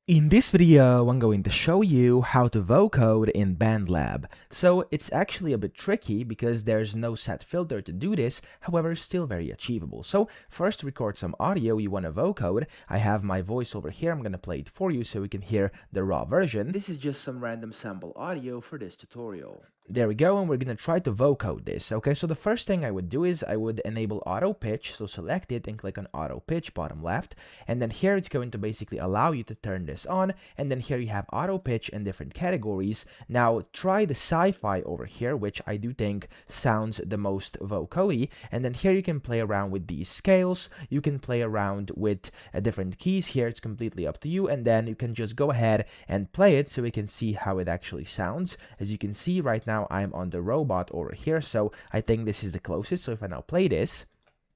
In this video, I'm going to show you how to vocode in BandLab. So it's actually a bit tricky because there's no set filter to do this, however, still very achievable. So first record some audio you want to vocode. I have my voice over here. I'm going to play it for you so we can hear the raw version. This is just some random sample audio for this tutorial. There we go, and we're gonna try to vocode this. Okay, so the first thing I would do is I would enable auto pitch, so select it and click on auto pitch bottom left, and then here it's going to basically allow you to turn this on, and then here you have auto pitch in different categories. Now try the sci-fi over here, which I do think sounds the most vocody, and then here you can play around with these scales, you can play around with different keys here, it's completely up to you, and then you can just go ahead and play it so we can see how it actually sounds. As you can see right now I'm on the robot over here, so I think this is the closest. So if I now play this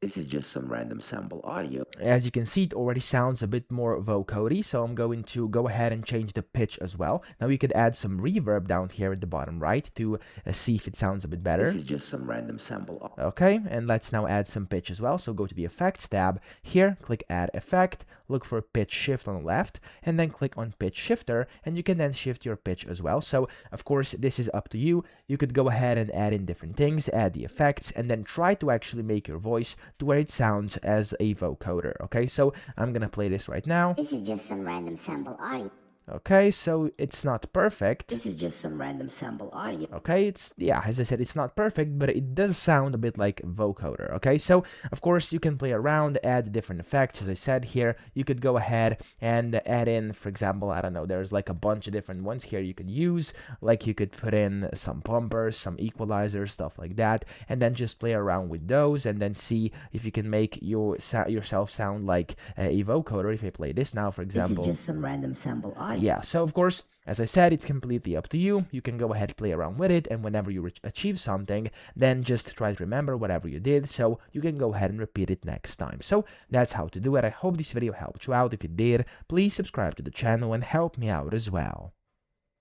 is just some random sample audio. As you can see, it already sounds a bit more vocody, so I'm going to go ahead and change the pitch as well. Now you could add some reverb down here at the bottom right to see if it sounds a bit better. This is just some random sample. Okay, and let's now add some pitch as well. So go to the Effects tab. Here, click Add Effect, look for Pitch Shift on the left, and then click on Pitch Shifter, and you can then shift your pitch as well. So, of course, this is up to you. You could go ahead and add in different things, add the effects, and then try to actually make your voice to where it sounds as a vocoder. Okay, so I'm gonna play this right now. This is just some random sample audio. Okay, so it's not perfect. This is just some random sample audio. Okay, yeah, as I said, it's not perfect, but it does sound a bit like vocoder. Okay, so of course you can play around, add different effects. As I said here, you could go ahead and add in, for example, I don't know, there's like a bunch of different ones here you could use. Like you could put in some bumpers, some equalizers, stuff like that, and then just play around with those, and then see if you can make yourself sound like a vocoder. If I play this now, for example, this is just some random sample audio. Yeah, so of course, as I said, it's completely up to you. You can go ahead, play around with it, and whenever you achieve something, then just try to remember whatever you did, so you can go ahead and repeat it next time. So that's how to do it. I hope this video helped you out. If it did, please subscribe to the channel and help me out as well.